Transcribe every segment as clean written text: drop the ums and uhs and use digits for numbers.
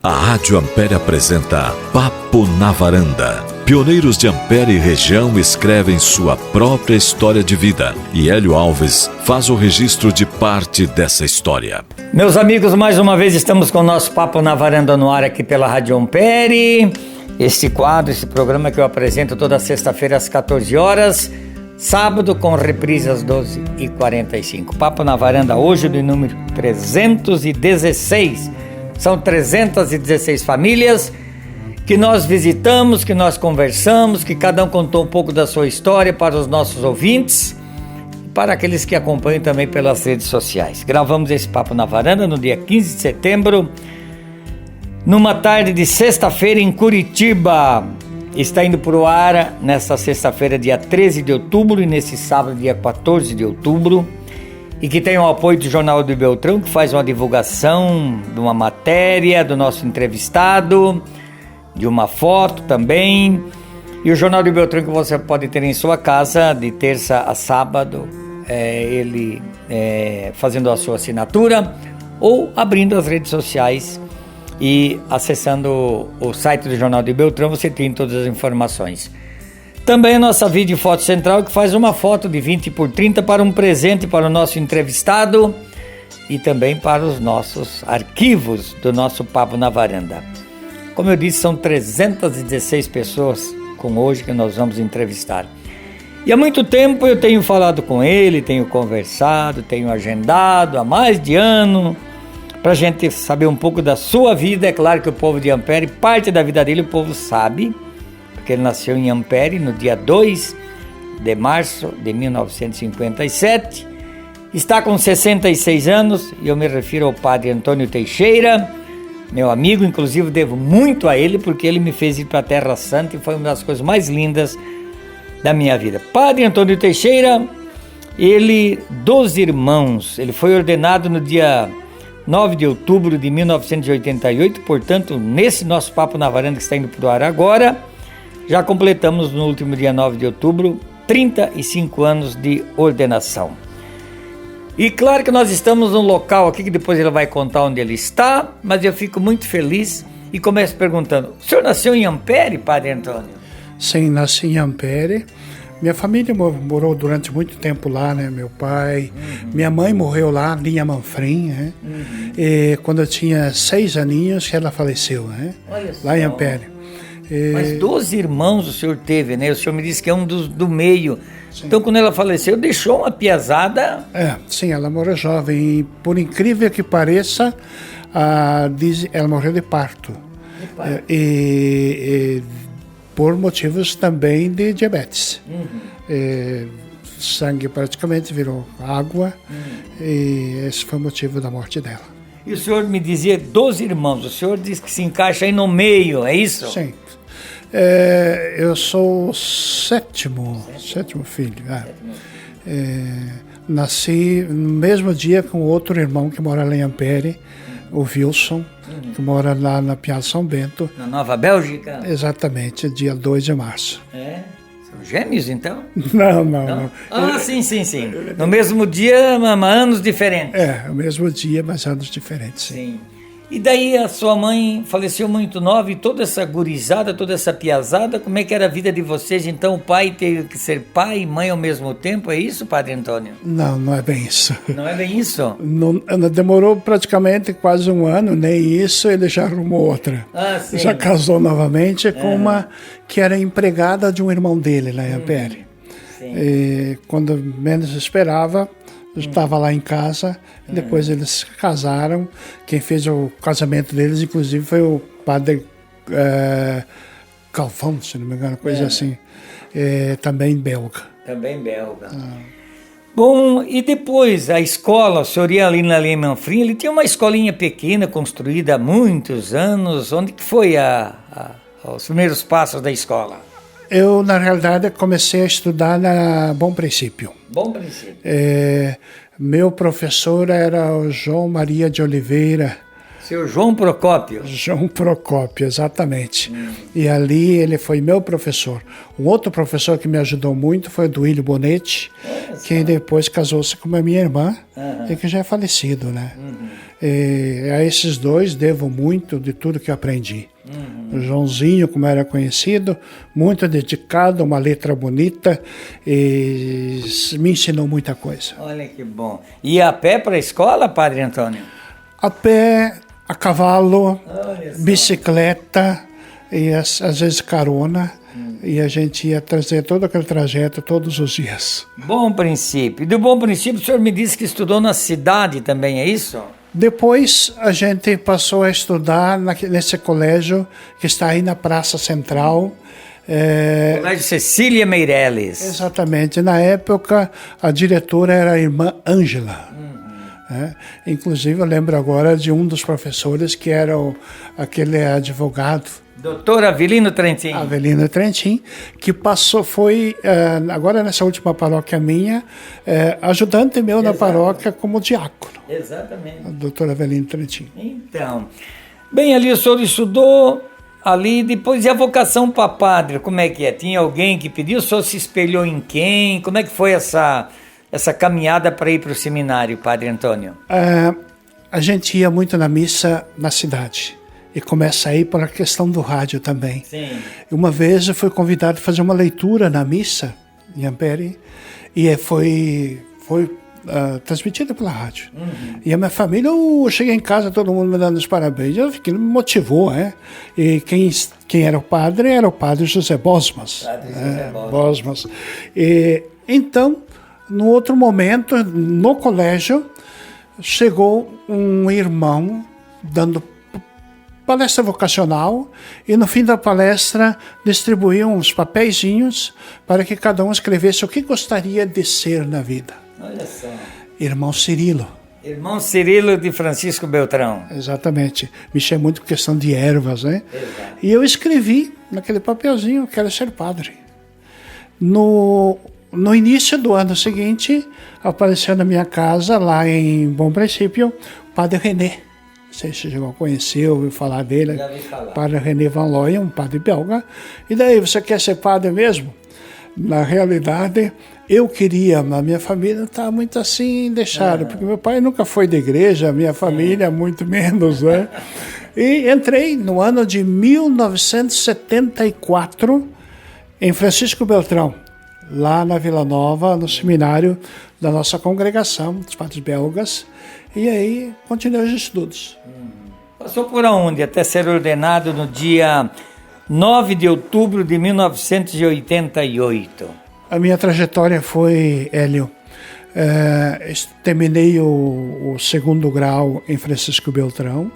A Rádio Ampere apresenta Papo na Varanda. Pioneiros de Ampere e região escrevem sua própria história de vida e Hélio Alves faz o registro de parte dessa história. Meus amigos, mais uma vez estamos com o nosso Papo na Varanda no ar aqui pela Rádio Ampere. Este quadro, esse programa que eu apresento toda sexta-feira às 14 horas, sábado com reprise às 12h45. Papo na Varanda hoje do número 316. São 316 famílias que nós visitamos, que nós conversamos, que cada um contou um pouco da sua história para os nossos ouvintes e para aqueles que acompanham também pelas redes sociais. Gravamos esse Papo na Varanda no dia 15 de setembro, numa tarde de sexta-feira em Curitiba. Está indo para o ar nesta sexta-feira, dia 13 de outubro, e nesse sábado, dia 14 de outubro. E que tem o apoio do Jornal do Beltrão, que faz uma divulgação de uma matéria do nosso entrevistado, de uma foto também. E o Jornal do Beltrão que você pode ter em sua casa de terça a sábado, ele fazendo a sua assinatura ou abrindo as redes sociais e acessando o site do Jornal do Beltrão, você tem todas as informações. Também a nossa vídeo foto central, que faz uma foto de 20 por 30 para um presente para o nosso entrevistado e também para os nossos arquivos do nosso Papo na Varanda. Como eu disse, são 316 pessoas com hoje que nós vamos entrevistar. E há muito tempo eu tenho falado com ele, tenho conversado, tenho agendado há mais de ano para a gente saber um pouco da sua vida. É claro que o povo de Ampere, parte da vida dele o povo sabe, porque ele nasceu em Ampere no dia 2 de março de 1957, está com 66 anos, e eu me refiro ao padre Antônio Teixeira, meu amigo, inclusive devo muito a ele, porque ele me fez ir para a Terra Santa e foi uma das coisas mais lindas da minha vida. Padre Antônio Teixeira, ele dos irmãos, ele foi ordenado no dia 9 de outubro de 1988, portanto, nesse nosso Papo na Varanda que está indo para o ar agora, já completamos no último dia 9 de outubro 35 anos de ordenação. E claro que nós estamos num local aqui que depois ele vai contar onde ele está, mas eu fico muito feliz e começo perguntando: o senhor nasceu em Ampere, Padre Antônio? Sim, nasci em Ampere. Minha família morou durante muito tempo lá, né? Meu pai, minha mãe morreu lá, Linha Manfrim, né? E quando eu tinha 6 aninhos, ela faleceu, né? Lá em Ampere. Mas 12 irmãos o senhor teve, né? O senhor me disse que é um do meio. Sim. Então, quando ela faleceu, deixou uma piazada... Sim, ela morreu jovem. E, por incrível que pareça, ela morreu de parto. E por motivos também de diabetes. Sangue praticamente virou água. E esse foi o motivo da morte dela. E o senhor me dizia 12 irmãos. O senhor diz que se encaixa aí no meio, é isso? Sim. Eu sou o sétimo filho. Nasci no mesmo dia com outro irmão que mora lá em Ampere, o Wilson, que mora lá na Piazza São Bento. Na Nova Bélgica? Exatamente, dia 2 de março. São gêmeos, então? Não. Sim. No mesmo dia, anos diferentes. O mesmo dia, mas anos diferentes. Sim. E daí a sua mãe faleceu muito nova e toda essa gurizada, toda essa piazada, como é que era a vida de vocês? Então o pai teve que ser pai e mãe ao mesmo tempo, é isso, Padre Antônio? Não é bem isso. Não é bem isso? Não, demorou praticamente quase um ano, nem isso, ele já arrumou outra. Sim. Já casou novamente com uma que era empregada de um irmão dele lá em Ampere. E quando menos esperava, estava lá em casa, depois eles se casaram. Quem fez o casamento deles, inclusive, foi o padre Calvão, se não me engano, coisa assim, também belga. Bom, e depois a escola, o senhor ia ali na Linha Manfrim, ele tinha uma escolinha pequena, construída há muitos anos. Onde que foi os primeiros passos da escola? Eu, na realidade, comecei a estudar na Bom Princípio. Bom Princípio. Meu professor era o João Maria de Oliveira. Seu João Procópio. João Procópio, exatamente. E ali ele foi meu professor. Um outro professor que me ajudou muito foi o Duílio Bonetti, que depois casou-se com a minha irmã, e que já é falecido, né? E a esses dois devo muito de tudo que eu aprendi. O Joãozinho, como era conhecido, muito dedicado, uma letra bonita, e me ensinou muita coisa. Olha que bom. Ia a pé para a escola, Padre Antônio? A pé, a cavalo, bicicleta e às vezes carona. E a gente ia trazer todo aquele trajeto todos os dias. Bom princípio. Do bom princípio, o senhor me disse que estudou na cidade também, é isso? Depois a gente passou a estudar nesse colégio que está aí na Praça Central. Colégio Cecília Meirelles. Exatamente. Na época, a diretora era a irmã Ângela. Inclusive, eu lembro agora de um dos professores que era aquele advogado. Doutor Avelino Trentin. Avelino Trentin, que foi, agora nessa última paróquia minha, ajudante meu na paróquia como diácono. Exatamente. O doutor Avelino Trentin. Então, bem, ali o senhor estudou, ali depois, e a vocação para padre, como é que é? Tinha alguém que pediu, o senhor se espelhou em quem? Como é que foi essa caminhada para ir para o seminário, Padre Antônio? A gente ia muito na missa na cidade. E começa aí pela questão do rádio também. Sim. Uma vez eu fui convidado a fazer uma leitura na missa em Ampere, e foi transmitida pela rádio. E a minha família, eu cheguei em casa, todo mundo me dando os parabéns, me motivou, né? E quem era o padre José Bosmas. Bosmas. E, então, no outro momento, no colégio, chegou um irmão dando palestra vocacional, e no fim da palestra distribuíam uns papeizinhos para que cada um escrevesse o que gostaria de ser na vida. Olha só. Irmão Cirilo. Irmão Cirilo de Francisco Beltrão. Exatamente. Mexia muito com questão de ervas, né? Exato. E eu escrevi naquele papelzinho, quero ser padre. No início do ano seguinte, apareceu na minha casa, lá em Bom Princípio, o Padre René. Não sei se você já conheceu, ouviu falar dele. Já ouvi falar. Padre René Van Looyen, um padre belga. E daí, você quer ser padre mesmo? Na realidade, eu queria, mas minha família estava muito assim, deixada, porque meu pai nunca foi da igreja, minha família muito menos, né? E entrei no ano de 1974 em Francisco Beltrão, lá na Vila Nova, no seminário da nossa congregação, dos padres belgas, e aí continuei os estudos. Passou por onde até ser ordenado no dia 9 de outubro de 1988? A minha trajetória foi, Hélio, terminei o segundo grau em Francisco Beltrão,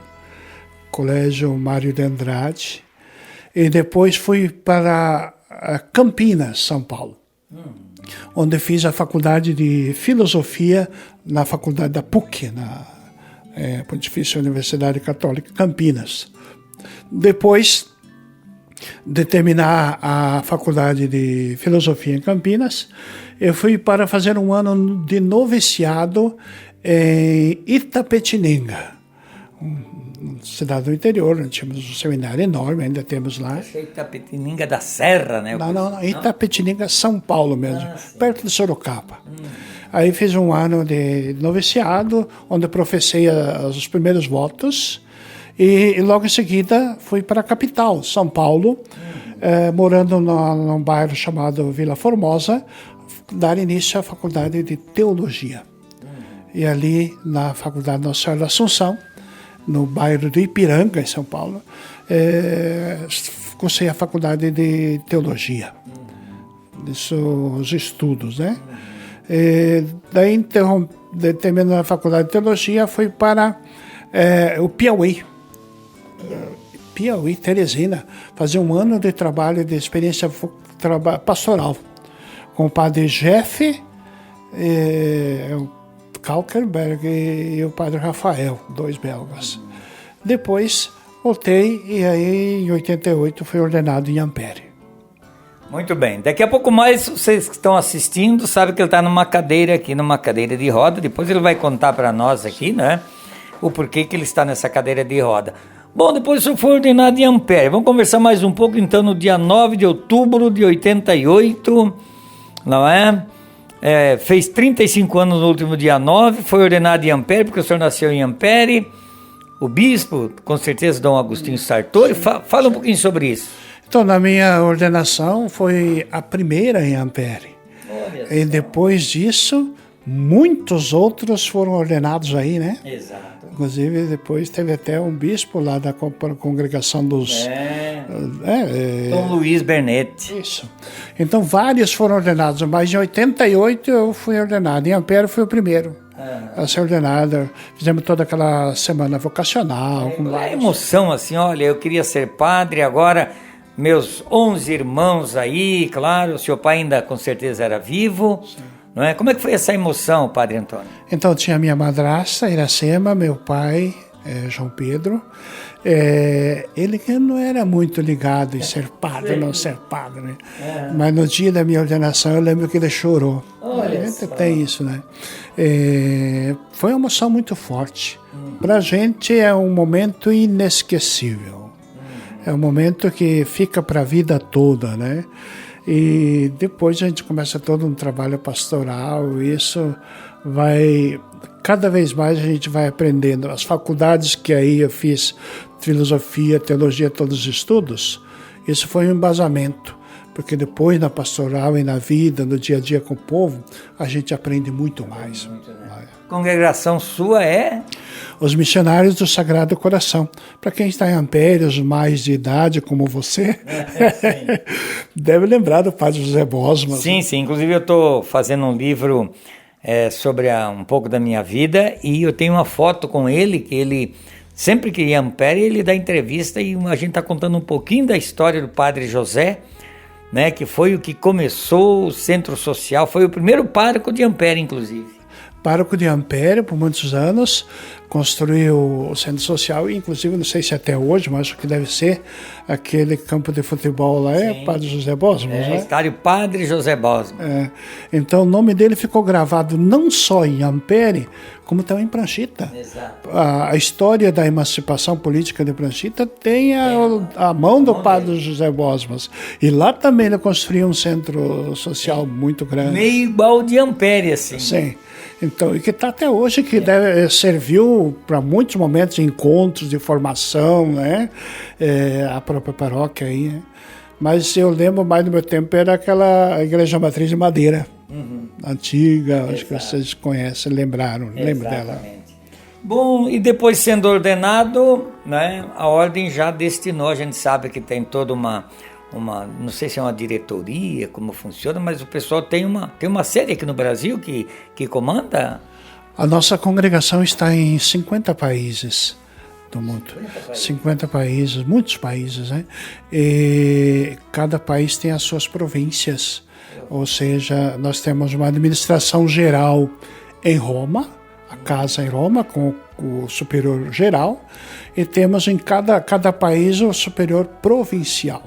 Colégio Mário de Andrade, e depois fui para Campinas, São Paulo, onde fiz a faculdade de Filosofia na faculdade da PUC, na Pontifícia Universidade Católica Campinas. Depois de terminar a faculdade de Filosofia em Campinas, eu fui para fazer um ano de noviciado em Itapetininga, cidade do interior. Nós tínhamos um seminário enorme, ainda temos lá. Acho que é Itapetininga da Serra, né? Não, Itapetininga, São Paulo mesmo, perto de Sorocaba. Aí fiz um ano de noviciado, onde professei os primeiros votos, e logo em seguida fui para a capital, São Paulo, morando num bairro chamado Vila Formosa, dar início à faculdade de Teologia. E ali, na Faculdade Nossa Senhora da Assunção, no bairro do Ipiranga, em São Paulo, cursei a faculdade de Teologia. Isso, os estudos, né? Daí, terminando a faculdade de Teologia, fui para o Piauí, Teresina, fazer um ano de trabalho, de experiência pastoral, com o padre Jeff, o Kalkerberg e o padre Rafael, dois belgas. Depois voltei e aí em 88 fui ordenado em Ampere. Muito bem. Daqui a pouco mais, vocês que estão assistindo sabem que ele está numa cadeira aqui, numa cadeira de roda. Depois ele vai contar para nós aqui, né? o porquê que ele está nessa cadeira de roda. Bom, depois o senhor foi ordenado em Ampere. Vamos conversar mais um pouco, então, no dia 9 de outubro de 88, não é? Fez 35 anos no último dia 9, foi ordenado em Ampere, porque o senhor nasceu em Ampere. O bispo, com certeza, Dom Agostinho Sartori. Fala um pouquinho sobre isso. Então, na minha ordenação, foi a primeira em Ampere. E depois disso, muitos outros foram ordenados aí, né? Exato. Inclusive, depois teve até um bispo lá da congregação dos... Dom Luiz Bernetti. Isso. Então, vários foram ordenados, mas em 88 eu fui ordenado. Em Ampere fui o primeiro a ser ordenado. Fizemos toda aquela semana vocacional. A emoção, assim, olha, eu queria ser padre, agora meus 11 irmãos aí, claro, o seu pai ainda com certeza era vivo. Sim. Não é? Como é que foi essa emoção, Padre Antônio? Então, tinha minha madrasta, Iracema, meu pai, João Pedro. Ele que não era muito ligado em ser padre, não ser padre, né? Mas no dia da minha ordenação, eu lembro que ele chorou. Olha só. Tem isso, né? Foi uma emoção muito forte. Para a gente é um momento inesquecível. É um momento que fica para a vida toda, né? E depois a gente começa todo um trabalho pastoral, e isso vai, cada vez mais a gente vai aprendendo. As faculdades que aí eu fiz, filosofia, teologia, todos os estudos, isso foi um embasamento, porque depois na pastoral e na vida, no dia a dia com o povo, a gente aprende muito mais. Congregação sua é? Os Missionários do Sagrado Coração. Para quem está em Ampere, os mais de idade, como você, deve lembrar do Padre José Bosmas. Sim, sim. Inclusive eu estou fazendo um livro sobre um pouco da minha vida, e eu tenho uma foto com ele, que ele, sempre que ia em Ampere, ele dá entrevista, e a gente está contando um pouquinho da história do Padre José, né, que foi o que começou o centro social, foi o primeiro pároco de Ampere, inclusive. Pároco de Ampere, por muitos anos, construiu o centro social, inclusive, não sei se até hoje, mas o que deve ser, aquele campo de futebol lá é Padre José Bosmas, né? Estádio Padre José Bosmas. Então, o nome dele ficou gravado não só em Ampere, como também em Pranchita. Exato. A história da emancipação política de Pranchita tem a mão do Padre José Bosmas. E lá também ele construiu um centro social muito grande. Meio igual de Ampere, assim. Sim. Então, e que está até hoje, que serviu para muitos momentos de encontros, de formação, né? A própria paróquia aí, né? Mas eu lembro mais do meu tempo, era aquela igreja matriz de madeira, antiga, acho que vocês conhecem, lembram dela. Bom, e depois sendo ordenado, né, a ordem já destinou, a gente sabe que tem toda uma, não sei se é uma diretoria, como funciona, mas o pessoal tem uma sede aqui no Brasil que comanda? A nossa congregação está em 50 países do mundo. 50 países, muitos países, né? E cada país tem as suas províncias, ou seja, nós temos uma administração geral em Roma, a casa em Roma, com o superior geral, e temos em cada país o superior provincial,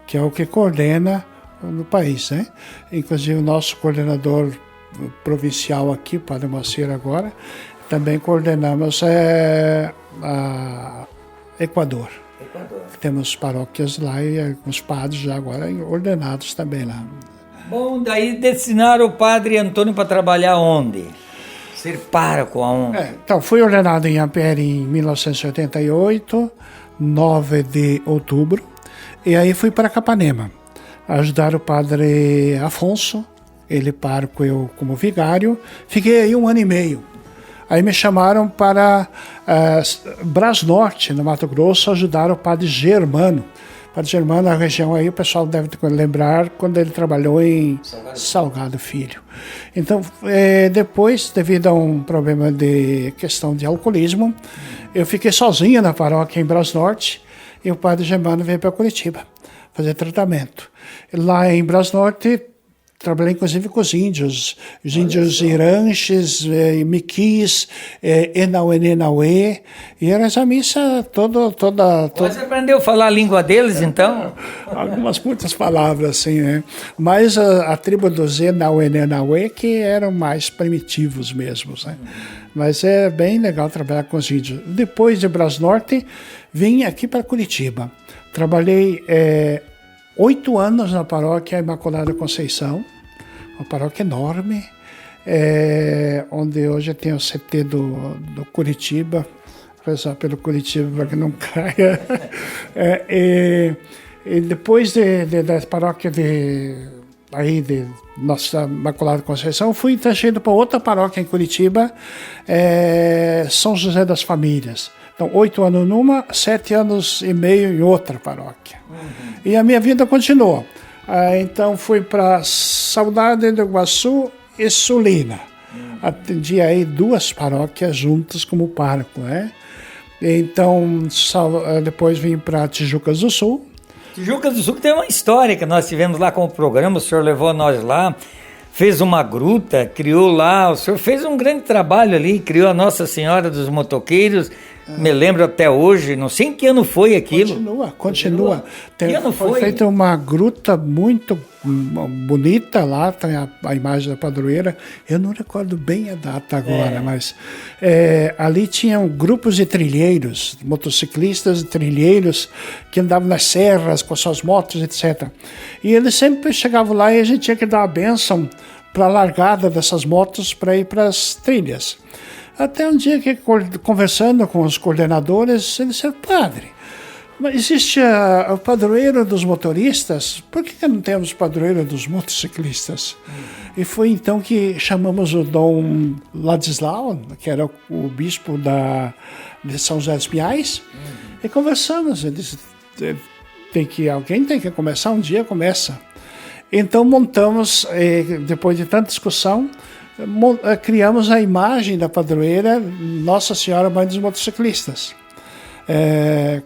que é o que coordena no país, né? Inclusive o nosso coordenador provincial aqui, Padre Moacir agora, também coordenamos Equador. Temos paróquias lá e os padres já agora ordenados também lá. Bom, daí destinaram o Padre Antônio para trabalhar onde? Ser pároco aonde? Então, fui ordenado em Ampere em 1988, 9 de outubro, e aí fui para Capanema, ajudar o Padre Afonso, ele pároco, eu como vigário. Fiquei aí 1 ano e meio. Aí me chamaram para Brás Norte, no Mato Grosso, ajudar o Padre Germano. O Padre Germano, na região aí, o pessoal deve lembrar quando ele trabalhou em Salgado Filho. Então, depois, devido a um problema de questão de alcoolismo, eu fiquei sozinha na paróquia em Brás Norte, e o Padre Germano veio para Curitiba fazer tratamento. Lá em Brás Norte, trabalhei inclusive com os índios Iranches, Miquis, Enauenenauê, e era essa missa toda. Você aprendeu a falar a língua deles, então? Muitas palavras, assim, né? Mas a tribo dos Enauenenauê que eram mais primitivos mesmos, né? Mas é bem legal trabalhar com os índios. Depois de Brasnorte, vim aqui para Curitiba. Trabalhei 8 anos na paróquia Imaculada Conceição, uma paróquia enorme, onde hoje tem o CT do Curitiba, rezar pelo Curitiba para que não caia. E depois da paróquia de Nossa Imaculada Conceição, fui transferido para outra paróquia em Curitiba, São José das Famílias. Então, 8 anos numa, 7 anos e meio em outra paróquia. E a minha vida continuou. Então, fui para Saudade do Iguaçu e Sulina. Atendi aí 2 paróquias juntas como pároco, né? Então, depois vim para Tijucas do Sul. Tijucas do Sul tem uma história que nós tivemos lá com o programa, o senhor levou nós lá, fez uma gruta, criou lá, o senhor fez um grande trabalho ali, criou a Nossa Senhora dos Motoqueiros, me lembro até hoje, não sei em que ano foi aquilo. Continua. Que ano foi feita uma gruta muito bonita lá, tem a imagem da padroeira, eu não recordo bem a data agora, mas ali tinham grupos de trilheiros, motociclistas e trilheiros que andavam nas serras com suas motos, etc. E eles sempre chegavam lá e a gente tinha que dar a bênção para a largada dessas motos para ir para as trilhas. Até um dia que, conversando com os coordenadores, eles disseram: padre, mas existe o padroeiro dos motoristas, por que não temos padroeiro dos motociclistas? E foi então que chamamos o Dom Ladislau, que era o bispo de São José dos Pinhais, e conversamos. Ele disse: alguém tem que começar, um dia começa. Então montamos, depois de tanta discussão, criamos a imagem da padroeira Nossa Senhora Mãe dos Motociclistas,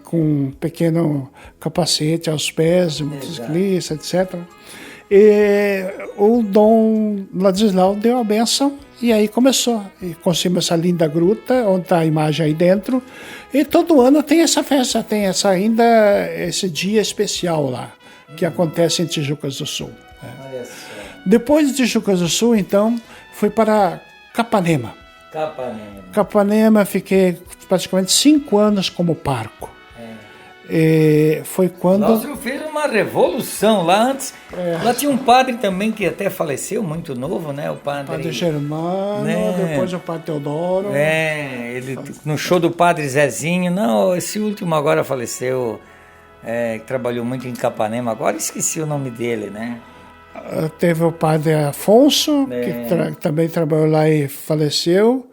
com um pequeno capacete aos pés de motociclista, etc. E o Dom Ladislau deu a bênção e aí começou. E construímos essa linda gruta, onde está a imagem aí dentro. E todo ano tem essa festa, tem esse dia especial lá, que acontece em Tijucas do Sul. Depois de Tijucas do Sul, então, fui para Capanema. Capanema, fiquei praticamente 5 anos como pároco. E foi quando... Nossa, eu fiz uma revolução lá antes. Lá tinha um padre também que até faleceu, muito novo, né? O padre Germano, depois o padre Teodoro. Ele, no show do padre Zezinho. Não, esse último agora faleceu, que trabalhou muito em Capanema. Agora esqueci o nome dele, né? Teve o padre Afonso, que também trabalhou lá e faleceu.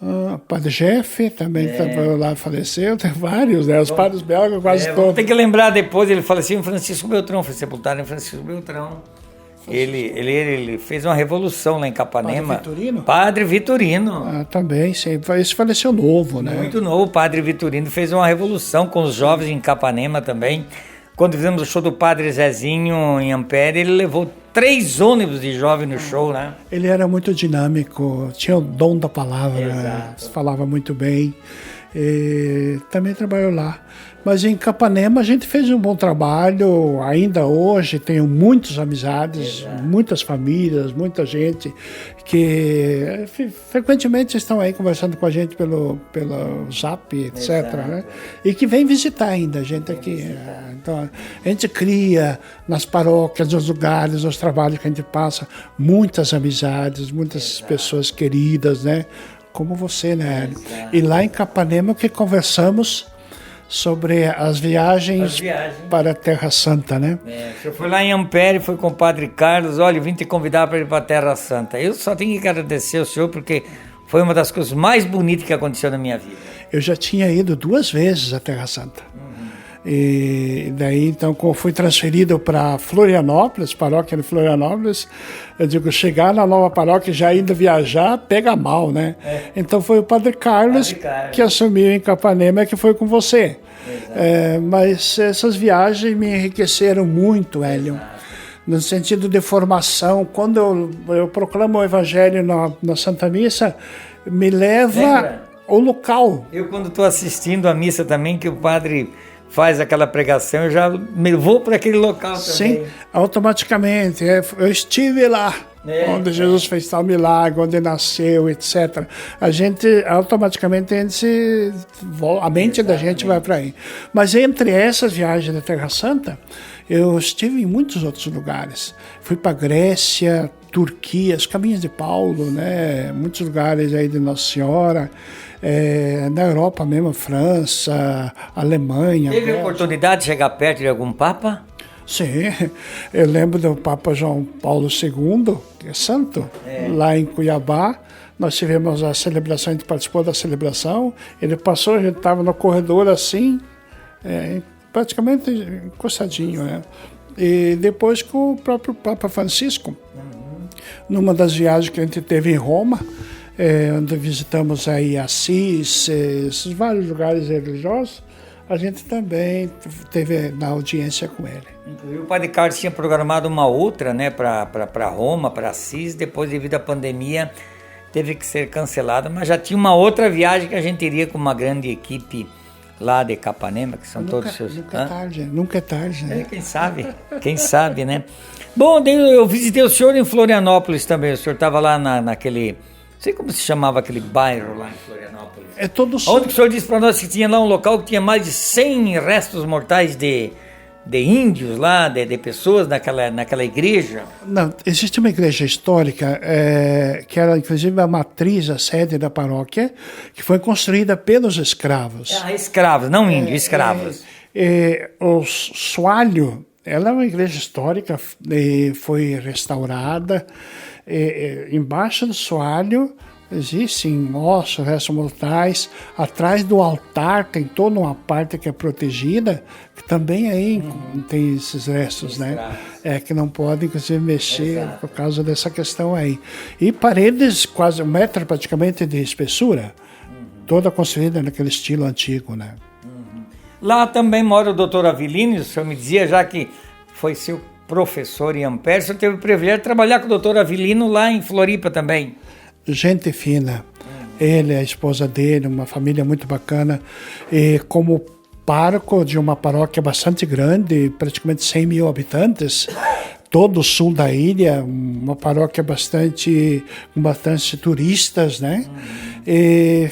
O padre Jeff também trabalhou lá e faleceu. Tem vários, né? Os padres belgas quase todos. Tem que lembrar depois, ele faleceu em Francisco Beltrão, foi sepultado em Francisco Beltrão. Ele fez uma revolução lá em Capanema. Padre Vitorino? Padre Vitorino. Também, sim. Esse faleceu novo, né? Muito novo, o Padre Vitorino fez uma revolução com os jovens em Capanema também. Quando fizemos o show do Padre Zezinho em Ampere, ele levou 3 ônibus de jovens no show, né? Ele era muito dinâmico, tinha o dom da palavra, falava muito bem. Também trabalhou lá. Mas em Capanema a gente fez um bom trabalho, ainda hoje tenho muitas amizades, muitas famílias, muita gente que frequentemente estão aí conversando com a gente pelo Zap, etc. Né? E que vem visitar ainda a gente aqui. Então, a gente cria nas paróquias, nos lugares, nos trabalhos que a gente passa, muitas amizades, muitas pessoas queridas, né? Como você, né? E lá em Capanema que conversamos sobre as viagens para a Terra Santa, né? Eu fui lá em Ampere, fui com o Padre Carlos, olha, vim te convidar para ir para a Terra Santa. Eu só tenho que agradecer ao senhor, porque foi uma das coisas mais bonitas que aconteceu na minha vida. Eu já tinha ido 2 vezes à Terra Santa. E daí, então, quando fui transferido para Florianópolis, paróquia de Florianópolis, eu digo, chegar na nova paróquia, já indo viajar, pega mal, né? Então foi o Padre Carlos que assumiu em Capanema, que foi com você. Mas essas viagens me enriqueceram muito, Hélio. no sentido de formação. Quando eu proclamo o Evangelho na Santa Missa, me leva ao local. Eu, quando estou assistindo a missa também, que o padre faz aquela pregação, eu já me vou para aquele local também. Sim, automaticamente. Eu estive lá, onde Jesus fez tal milagre, onde nasceu, etc. A gente, automaticamente, a mente da gente vai para aí. Mas entre essas viagens da Terra Santa, eu estive em muitos outros lugares. Fui para Grécia, Turquia, os caminhos de Paulo, né? Muitos lugares aí de Nossa Senhora. Na Europa mesmo, França, Alemanha. Teve a oportunidade de chegar perto de algum Papa? Sim, eu lembro do Papa João Paulo II, que é santo, lá em Cuiabá. Nós tivemos a celebração, a gente participou da celebração. Ele passou, a gente estava no corredor assim, praticamente encostadinho, né? E depois com o próprio Papa Francisco, numa das viagens que a gente teve em Roma, onde visitamos aí Assis, esses vários lugares religiosos, a gente também teve na audiência com ele. O Padre Carlos tinha programado uma outra, né, para Roma, para Assis, depois devido à pandemia teve que ser cancelada, mas já tinha uma outra viagem que a gente iria com uma grande equipe lá de Capanema, que são todos seus... Nunca é tarde, né? Quem sabe, né? Bom, eu visitei o senhor em Florianópolis também, o senhor estava lá naquele... Não sei como se chamava aquele bairro lá em Florianópolis. É todo sul. Onde o senhor disse para nós que tinha lá um local que tinha mais de 100 restos mortais de índios lá, de pessoas naquela igreja? Não, existe uma igreja histórica, que era inclusive a matriz, a sede da paróquia, que foi construída pelos escravos. Escravos, não índios, escravos. O Soalho, ela é uma igreja histórica, foi restaurada. Embaixo do soalho existem ossos, restos mortais. Atrás do altar tem toda uma parte que é protegida, que também aí tem esses restos, né? Que não podem, inclusive, mexer por causa dessa questão aí. E paredes quase 1 metro praticamente de espessura, toda construída naquele estilo antigo, né? Lá também mora o doutor Avelino, o senhor me dizia, já que foi seu professor em Ampere, o senhor teve o privilégio de trabalhar com o doutor Avelino lá em Floripa também. Gente fina. Ele, a esposa dele, uma família muito bacana. E como pároco de uma paróquia bastante grande, praticamente 100 mil habitantes, todo o sul da ilha, uma paróquia com bastante turistas, né? E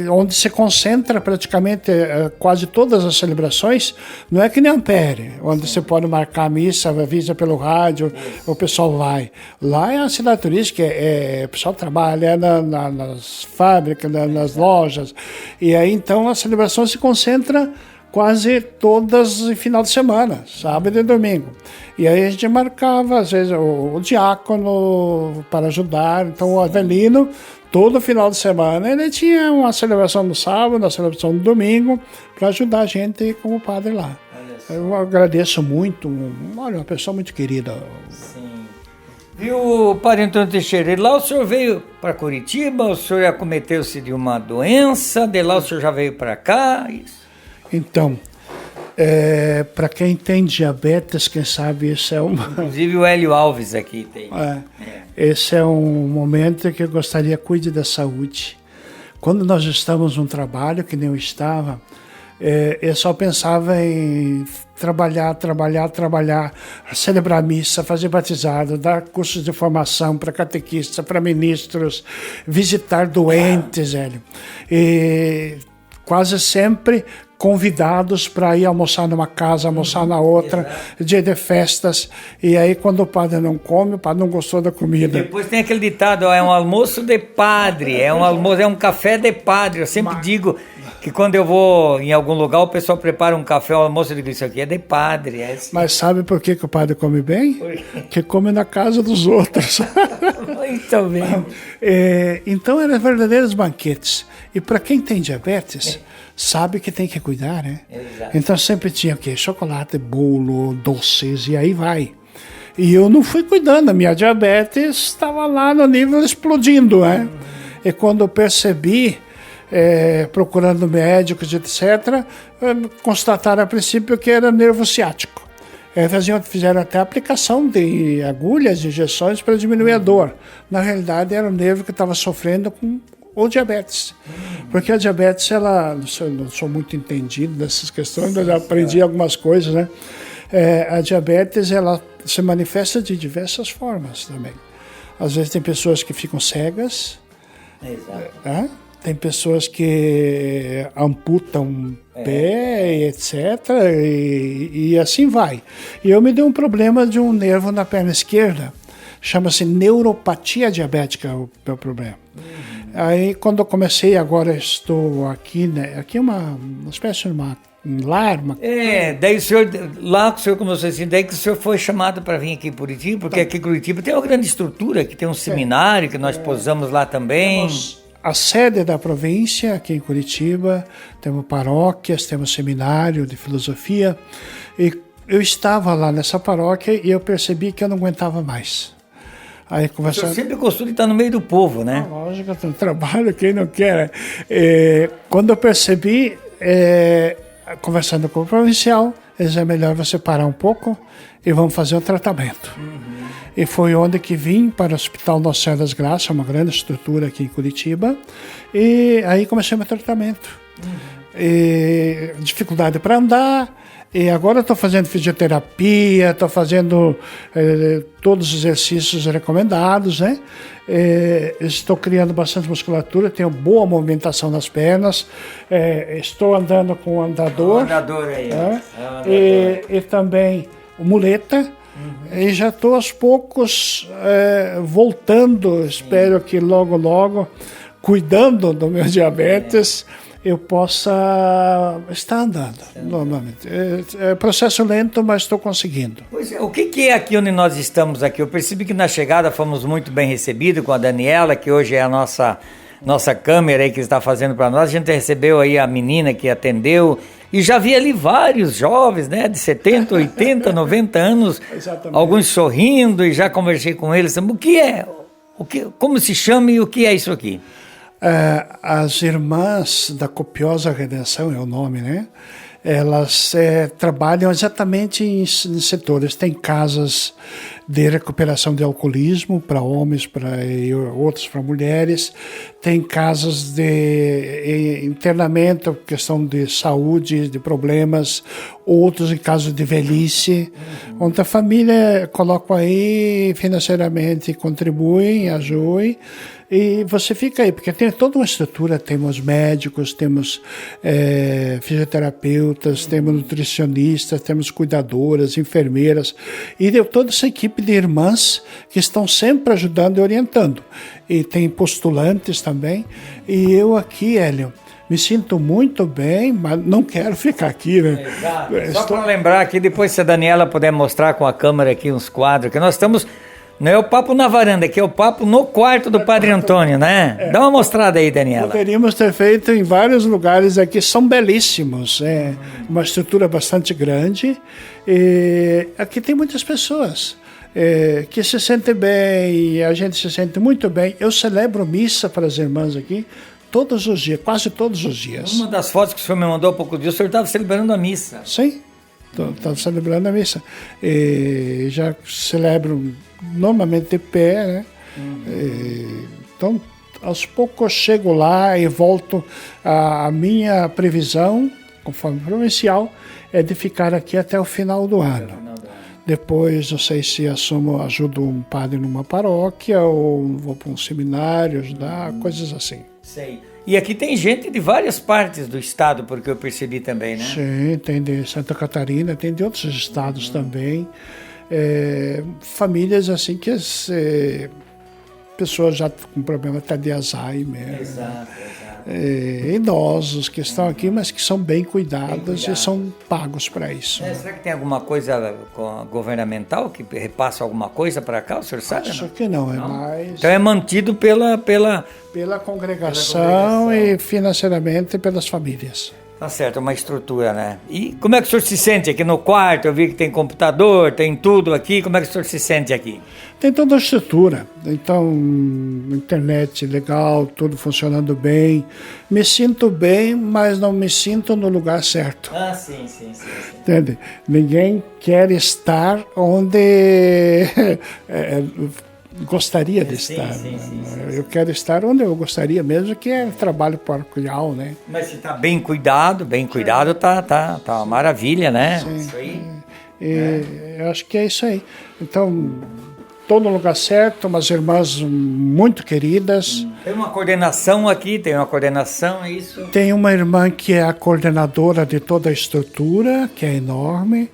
onde se concentra praticamente quase todas as celebrações. Não é que nem Ampere, onde você pode marcar a missa, avisa pelo rádio, o pessoal vai. Lá é a cidade turística, o pessoal trabalha nas fábricas, nas lojas, e aí então a celebração se concentra quase todas em final de semana, sábado e domingo. E aí a gente marcava, às vezes, o diácono para ajudar. Então o Avelino, todo final de semana, ele tinha uma celebração no sábado, uma celebração no domingo, para ajudar a gente como padre lá. Eu agradeço muito, uma pessoa muito querida. Sim. Viu, Padre Antônio Teixeira, lá o senhor veio para Curitiba, o senhor acometeu-se de uma doença, de lá o senhor já veio para cá? Isso. Então, para quem tem diabetes, quem sabe isso é uma... Inclusive o Hélio Alves aqui tem. Esse é um momento que eu gostaria que cuide da saúde. Quando nós estamos num trabalho, que nem eu estava, eu só pensava em trabalhar, celebrar missa, fazer batizado, dar cursos de formação para catequistas, para ministros, visitar doentes, Hélio. E quase sempre convidados para ir almoçar numa casa, almoçar na outra, dia de festas. E aí, quando o padre não come, o padre não gostou da comida. E depois tem aquele ditado, é um almoço de padre, é um café de padre. Eu sempre digo que quando eu vou em algum lugar, o pessoal prepara um café, um almoço, eu digo, isso aqui é de padre. Assim. Mas sabe por que o padre come bem? Porque come na casa dos outros. Muito bem. Então, eram verdadeiros banquetes. E para quem tem diabetes, sabe que tem que cuidar, né? Exato. Então sempre tinha o quê? Chocolate, bolo, doces, e aí vai. E eu não fui cuidando, a minha diabetes estava lá no nível explodindo, né? E quando eu percebi, procurando médicos, etc., constataram a princípio que era nervo ciático. Fizeram até aplicação de agulhas, de injeções para diminuir a dor. Na realidade, era o nervo que estava sofrendo com o diabetes. Porque a diabetes, não sou muito entendido dessas questões, mas eu aprendi algumas coisas, né? A diabetes, ela se manifesta de diversas formas também. Às vezes tem pessoas que ficam cegas, tem pessoas que amputam pé, etc. E assim vai. E eu me dei um problema de um nervo na perna esquerda, chama-se neuropatia diabética, o meu problema. Aí quando eu comecei, agora estou aqui, né? Aqui é uma espécie de um lar. Daí o senhor, lá que o senhor começou assim, daí que o senhor foi chamado para vir aqui em Curitiba, porque aqui em Curitiba tem uma grande estrutura, que tem um seminário que nós posamos lá também. Temos a sede da província, aqui em Curitiba, temos paróquias, temos seminário de filosofia, e eu estava lá nessa paróquia e eu percebi que eu não aguentava mais. Aí conversando... O senhor sempre gostou de estar no meio do povo, né? Lógico, eu trabalho, quem não quer. Quando eu percebi, conversando com o provincial, eles é melhor você parar um pouco e vamos fazer um tratamento. E foi onde que vim para o Hospital Nossa Senhora das Graças, uma grande estrutura aqui em Curitiba, e aí comecei meu tratamento. Dificuldade para andar, e agora estou fazendo fisioterapia, estou fazendo todos os exercícios recomendados, né? Estou criando bastante musculatura, tenho boa movimentação nas pernas, estou andando com o andador. E também muleta. E já estou aos poucos voltando, espero que logo, cuidando do meu diabetes, eu possa estar andando normalmente. É processo lento, mas estou conseguindo. Pois é, o que é aqui onde nós estamos aqui? Eu percebi que na chegada fomos muito bem recebidos com a Daniela, que hoje é a nossa câmera aí que está fazendo para nós. A gente recebeu aí a menina que atendeu e já vi ali vários jovens, né, de 70, 80, 90 anos, alguns sorrindo, e já conversei com eles. O que é? Como se chama e o que é isso aqui? As Irmãs da Copiosa Redenção é o nome, né? Elas trabalham exatamente em setores. Tem casas de recuperação de alcoolismo para homens e outros para mulheres. Tem casas de internamento, questão de saúde, de problemas, outros em caso de velhice, onde a família coloca aí financeiramente, contribuem, ajudem. E você fica aí, porque tem toda uma estrutura, temos médicos, temos fisioterapeutas, temos nutricionistas, temos cuidadoras, enfermeiras, e toda essa equipe de irmãs que estão sempre ajudando e orientando. E tem postulantes também, e eu aqui, Hélio, me sinto muito bem, mas não quero ficar aqui, né? Exato. Só para lembrar aqui, depois se a Daniela puder mostrar com a câmera aqui uns quadros, que nós estamos... Não é o papo na varanda, aqui é o papo no quarto do Padre Antônio, né? Dá uma mostrada aí, Daniela. Poderíamos ter feito em vários lugares aqui, são belíssimos. Uma estrutura bastante grande. E aqui tem muitas pessoas que se sentem bem, a gente se sente muito bem. Eu celebro missa para as irmãs aqui todos os dias, quase todos os dias. Uma das fotos que o senhor me mandou há pouco dia, o senhor estava celebrando a missa. Sim, estava celebrando a missa. E já celebro normalmente de pé, né? Então, aos poucos eu chego lá e volto. A minha previsão, conforme provincial, é de ficar aqui até o final do ano. Depois, não sei se ajudo um padre numa paróquia ou vou para um seminário ajudar, coisas assim. Sei. E aqui tem gente de várias partes do estado, porque eu percebi também, né? Sim, tem de Santa Catarina, tem de outros estados também. Famílias assim que pessoas já com problema até de Alzheimer. Exato. Idosos que estão aqui, mas que são bem cuidados e são pagos para isso. Será que tem alguma coisa governamental que repassa alguma coisa para cá, o senhor sabe? Acho que não, é mais... Então é mantido pela congregação e financeiramente pelas famílias. Tá certo, uma estrutura, né? E como é que o senhor se sente aqui no quarto? Eu vi que tem computador, tem tudo aqui. Como é que o senhor se sente aqui? Tem toda a estrutura, então, internet legal, tudo funcionando bem. Me sinto bem, mas não me sinto no lugar certo. Ah, sim. Entende? Ninguém quer estar onde gostaria de estar. Sim. Eu quero estar onde eu gostaria mesmo, que é trabalho paroquial, né? Mas se tá bem cuidado, tá uma maravilha, né? Sim. Isso aí. Eu acho que é isso aí. Então, estou no lugar certo, umas irmãs muito queridas. Tem uma coordenação aqui, é isso? Tem uma irmã que é a coordenadora de toda a estrutura, que é enorme.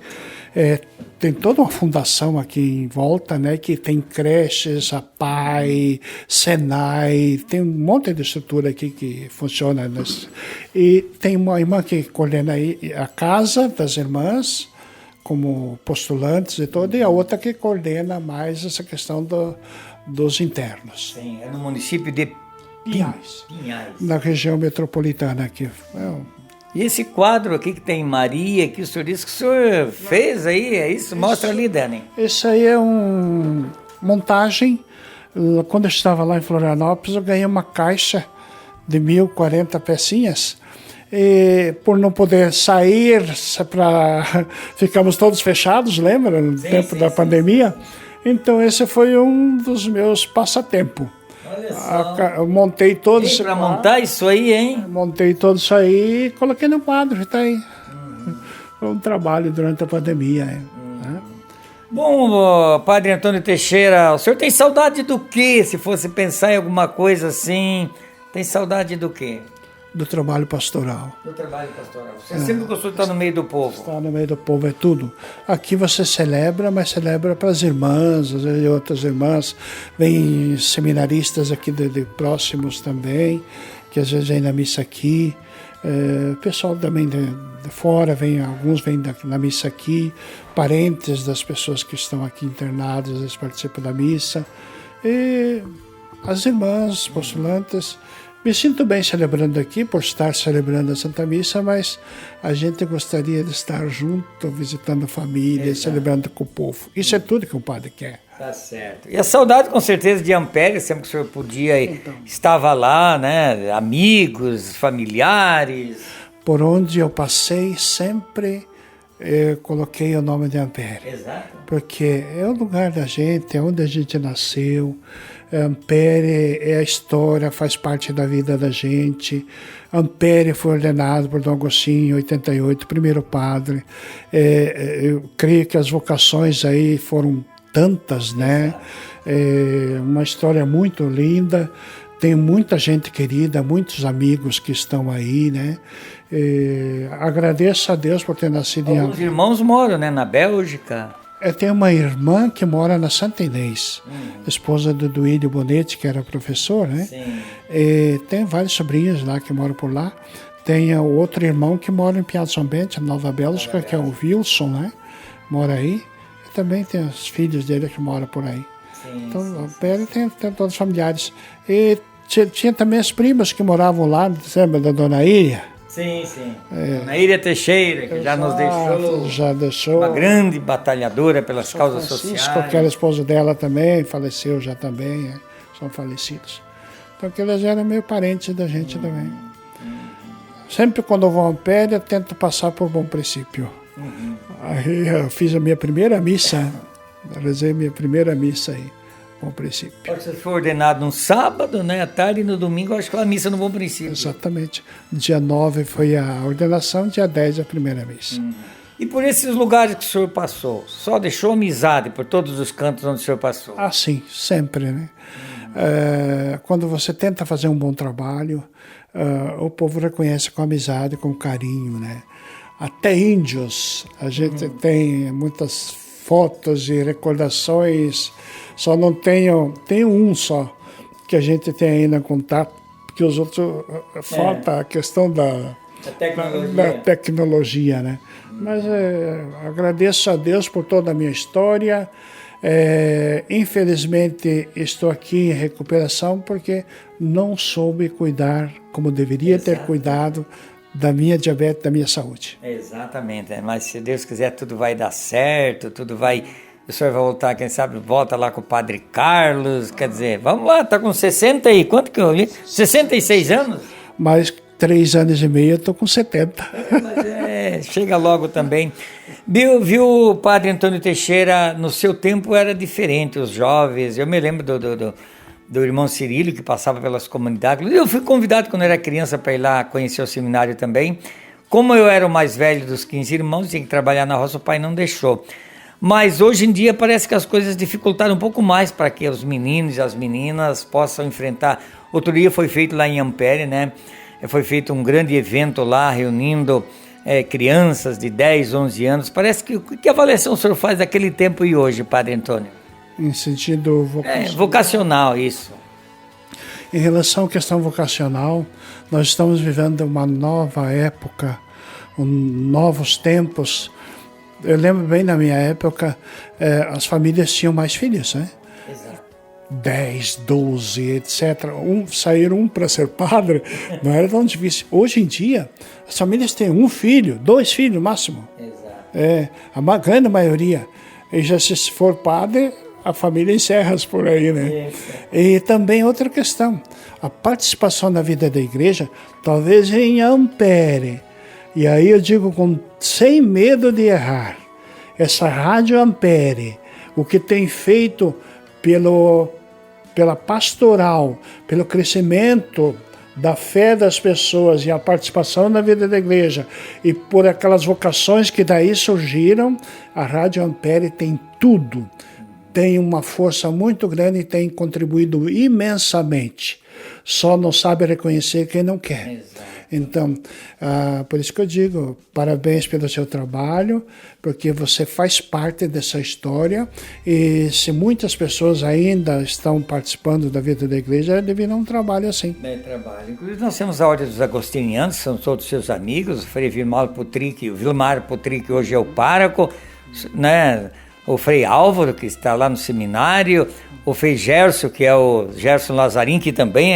Tem toda uma fundação aqui em volta, né? Que tem creches, a PAI, Senai, tem um monte de estrutura aqui que funciona. E tem uma irmã que coordena a casa das irmãs, como postulantes e tudo, e a outra que coordena mais essa questão dos internos. Sim, é no município de Pinhais. Pinhais. Na região metropolitana aqui. E esse quadro aqui que tem Maria, que o senhor disse que o senhor fez aí, é isso? Mostra ali, Dani. Isso aí é uma montagem. Quando eu estava lá em Florianópolis, eu ganhei uma caixa de 1.040 pecinhas. E por não poder sair, ficamos todos fechados, lembra? No tempo da pandemia. Então esse foi um dos meus passatempos. Olha só. Eu montei todo isso. Para montar isso aí, hein? Montei todo isso aí e coloquei no quadro, está aí. Foi um trabalho durante a pandemia. Né? Bom, Padre Antônio Teixeira, o senhor tem saudade do quê? Se fosse pensar em alguma coisa assim, tem saudade do quê? Do trabalho pastoral. Do trabalho pastoral. Você sempre gostou de estar no meio do povo. Estar no meio do povo é tudo. Aqui você celebra, mas celebra para as irmãs, às vezes outras irmãs. Vem seminaristas aqui de próximos também, que às vezes vêm na missa aqui. Pessoal também de fora, alguns vêm na missa aqui. Parentes das pessoas que estão aqui internadas, às vezes participam da missa. E as irmãs postulantes. Me sinto bem celebrando aqui, por estar celebrando a Santa Missa, mas a gente gostaria de estar junto, visitando a família, celebrando com o povo. Isso é tudo que o padre quer. Tá certo. E a saudade, com certeza, de Ampere, sempre que o senhor podia, estava lá, né? Amigos, familiares. Por onde eu passei, sempre coloquei o nome de Ampere. Exato. Porque é o lugar da gente, é onde a gente nasceu. Ampere é a história, faz parte da vida da gente. Ampere foi ordenado por Dom Agostinho em 88, primeiro padre. Eu creio que as vocações aí foram tantas, né? Uma história muito linda. Tem muita gente querida, muitos amigos que estão aí, né? Agradeço a Deus por ter nascido em Ampere. Alguns irmãos moram, né? Na Bélgica. Tem uma irmã que mora na Santa Inês, esposa do Duílio Bonetti, que era professor, né? Sim. Tem vários sobrinhos lá que moram por lá. Tem outro irmão que mora em Piazza São Bento, Nova Bélgica, que é o Wilson, né? Mora aí. E também tem os filhos dele que moram por aí. Sim, então, a Pérez tem todos os familiares. E tinha também as primas que moravam lá, lembra da Dona Iria? Sim. Dona Iria Teixeira, que já nos deixou. Já deixou. Uma grande batalhadora pelas causas sociais. Que era esposo dela também, faleceu já também, são falecidos. Então, que eles eram meio parentes da gente também. Sempre quando eu vou a Ampere, eu tento passar por Bom Princípio. Aí eu fiz a minha primeira missa, rezei minha primeira missa aí. Bom Princípio. Você foi ordenado no sábado, né? À tarde e no domingo, acho que foi a missa no Bom Princípio. Exatamente. Dia 9 foi a ordenação, dia 10 a primeira missa. E por esses lugares que o senhor passou, só deixou amizade por todos os cantos onde o senhor passou? Ah, sim, sempre, né? Quando você tenta fazer um bom trabalho, o povo reconhece com amizade, com carinho, né? Até índios, a gente tem muitas fotos e recordações, só não tem um só que a gente tem ainda contato, porque os outros falta a questão da tecnologia, né? Mas agradeço a Deus por toda a minha história. Infelizmente estou aqui em recuperação porque não soube cuidar como deveria ter cuidado da minha diabetes, da minha saúde. Exatamente, mas se Deus quiser tudo vai dar certo, tudo vai... O senhor vai voltar, quem sabe, volta lá com o Padre Carlos, quer dizer, vamos lá, tá com 60 e... Quanto que eu li? 66 anos? Mas 3 anos e meio eu tô com 70. Mas chega logo também. Viu, Padre Antônio Teixeira, no seu tempo era diferente, os jovens, eu me lembro do irmão Cirilo, que passava pelas comunidades, eu fui convidado quando era criança para ir lá conhecer o seminário também. Como eu era o mais velho dos 15 irmãos, tinha que trabalhar na roça, o pai não deixou. Mas hoje em dia parece que as coisas dificultaram um pouco mais para que os meninos e as meninas possam enfrentar. Outro dia foi feito lá em Ampere, né? Foi feito um grande evento lá, reunindo crianças de 10, 11 anos. Parece que avaliação o senhor faz daquele tempo e hoje, Padre Antônio? Em sentido vocacional. Vocacional, isso. Em relação à questão vocacional, nós estamos vivendo uma nova época, novos tempos. Eu lembro bem, na minha época, as famílias tinham mais filhos, né? Exato. 10, 12, etc. Sair um para ser padre, não era tão difícil. Hoje em dia, as famílias têm 1 filho, 2 filhos no máximo. Exato. A grande maioria. E já se for padre, a família encerra por aí, né? Isso. E também outra questão, a participação na vida da igreja, talvez em Ampere. E aí eu digo sem medo de errar, essa Rádio Ampere, o que tem feito pela pastoral, pelo crescimento da fé das pessoas e a participação na vida da igreja e por aquelas vocações que daí surgiram, a Rádio Ampere tem tudo. Tem uma força muito grande e tem contribuído imensamente. Só não sabe reconhecer quem não quer. Exato. Então, por isso que eu digo, parabéns pelo seu trabalho, porque você faz parte dessa história e se muitas pessoas ainda estão participando da vida da igreja, devido a um trabalho assim. Bem trabalho. Inclusive nós temos a Ordem dos Agostinianos, são todos seus amigos, o Frei Vilmar Putric hoje é o pároco, né? O Frei Álvaro, que está lá no seminário, o Frei Gerson, que é o Gerson Lazarim, que também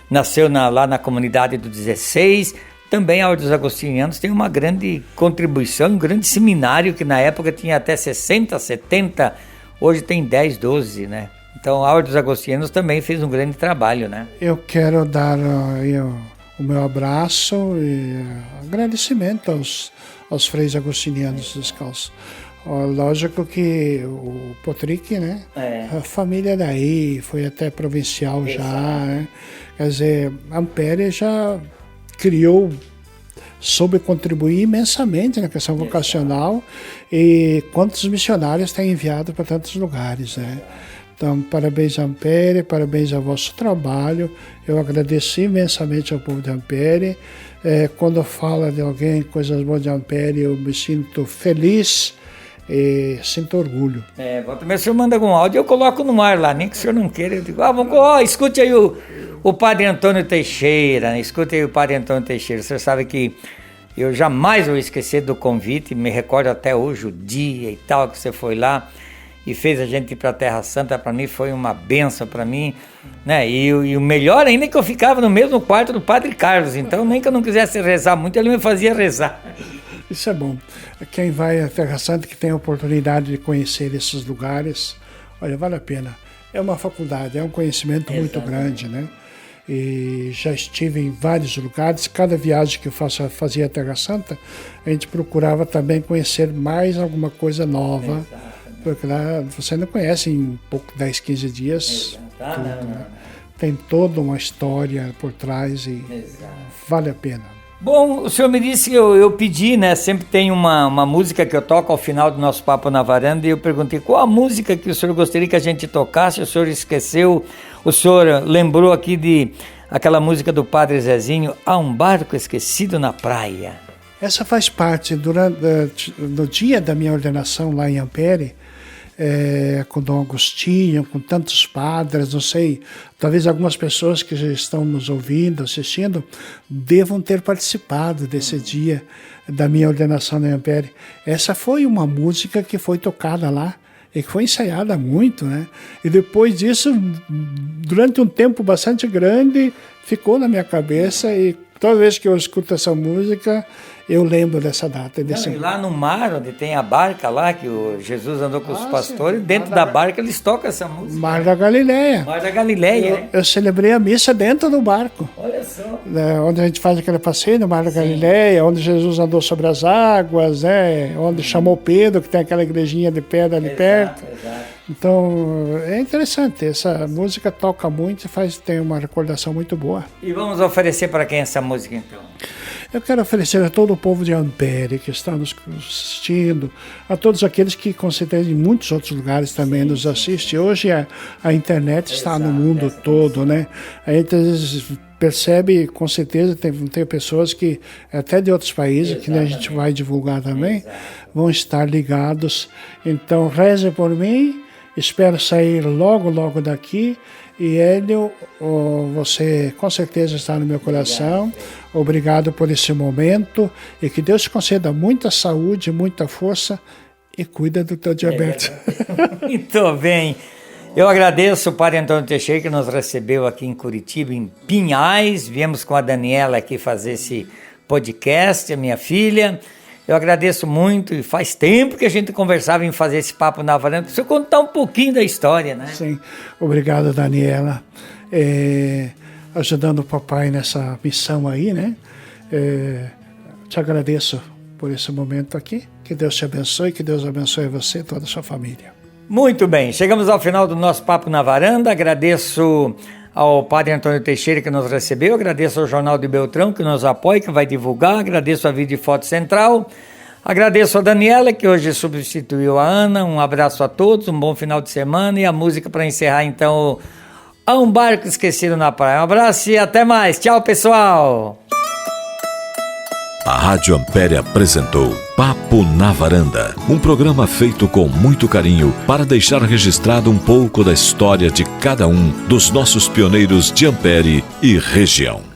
nasceu lá na comunidade do 16, também a Ordem dos Agostinianos tem uma grande contribuição, um grande seminário que na época tinha até 60, 70, hoje tem 10, 12, né? Então a Ordem dos Agostinianos também fez um grande trabalho, né? Eu quero dar o meu abraço e agradecimento aos freis agostinianos descalços. Lógico que o Putric, né? A família daí, foi até provincial. Exato. Já, né? Quer dizer, Ampere já soube contribuir imensamente na questão vocacional. E quantos missionários tem enviado para tantos lugares, né? Então, parabéns a Ampere, parabéns ao vosso trabalho. Eu agradeço imensamente ao povo de Ampere. Quando fala de alguém, coisas boas de Ampere, eu me sinto feliz. E sinto orgulho. Volta o senhor manda algum áudio, eu coloco no ar lá, nem que o senhor não queira. Eu digo, escute aí o Padre Antônio Teixeira, escute aí o Padre Antônio Teixeira. O senhor sabe que eu jamais vou esquecer do convite, me recordo até hoje o dia e tal, que você foi lá e fez a gente ir para a Terra Santa. Para mim foi uma benção para mim, né? E o melhor ainda é que eu ficava no mesmo quarto do Padre Carlos, então nem que eu não quisesse rezar muito, ele me fazia rezar. Isso é bom. Quem vai à Terra Santa, que tem a oportunidade de conhecer esses lugares, olha, vale a pena. É uma faculdade, é um conhecimento muito grande, né? E já estive em vários lugares. Cada viagem que eu fazia à Terra Santa, a gente procurava também conhecer mais alguma coisa nova. Porque lá você não conhece em 10, 15 dias tudo, né? Tem toda uma história por trás e vale a pena. Bom, o senhor me disse, eu pedi, né, sempre tem uma música que eu toco ao final do nosso Papo na Varanda, e eu perguntei qual a música que o senhor gostaria que a gente tocasse, o senhor esqueceu, o senhor lembrou aqui de aquela música do Padre Zezinho, Há um Barco Esquecido na Praia. Essa faz parte, no dia da minha ordenação lá em Ampere, com Dom Agostinho, com tantos padres, não sei, talvez algumas pessoas que já estão nos ouvindo, assistindo, devam ter participado desse dia da minha ordenação em Ampere. Essa foi uma música que foi tocada lá e que foi ensaiada muito, né? E depois disso, durante um tempo bastante grande, ficou na minha cabeça e Toda vez que eu escuto essa música, eu lembro dessa data. E lá no mar, onde tem a barca lá, que o Jesus andou com os pastores, dentro da barca eles tocam essa música. Mar da Galileia. Mar da Galileia. Eu celebrei a missa dentro do barco. Olha só. Onde a gente faz aquele passeio no Mar da Galileia, onde Jesus andou sobre as águas, onde chamou Pedro, que tem aquela igrejinha de pedra ali perto. Exato. Então, é interessante. Essa música toca muito e tem uma recordação muito boa. E vamos oferecer para quem essa música, então? Eu quero oferecer a todo o povo de Ampere que está nos assistindo, a todos aqueles que, com certeza, em muitos outros lugares também nos assistem. Hoje a internet está no mundo todo, né? A gente às vezes percebe, com certeza, tem pessoas que, até de outros países, que a gente vai divulgar também, vão estar ligados. Então, reze por mim, espero sair logo daqui. E Hélio, você com certeza está no meu coração. Obrigado por esse momento e que Deus te conceda muita saúde, muita força e cuida do teu diabetes. Muito bem. Eu agradeço o Padre Antônio Teixeira que nos recebeu aqui em Curitiba, em Pinhais. Viemos com a Daniela aqui fazer esse podcast, a minha filha. Eu agradeço muito e faz tempo que a gente conversava em fazer esse papo na varanda. Preciso contar um pouquinho da história, né? Sim, obrigado, Daniela. Ajudando o papai nessa missão aí, né? Te agradeço por esse momento aqui. Que Deus te abençoe, que Deus abençoe você e toda a sua família. Muito bem, chegamos ao final do nosso Papo na Varanda. Agradeço ao Padre Antônio Teixeira que nos recebeu, agradeço ao Jornal de Beltrão que nos apoia, que vai divulgar, agradeço a Vídeo e Foto Central, agradeço a Daniela que hoje substituiu a Ana. Um abraço a todos, um bom final de semana e a música para encerrar então, Há um Barco Esquecido na Praia. Um abraço e até mais, tchau pessoal! A Rádio Ampere apresentou Papo na Varanda, um programa feito com muito carinho para deixar registrado um pouco da história de cada um dos nossos pioneiros de Ampere e região.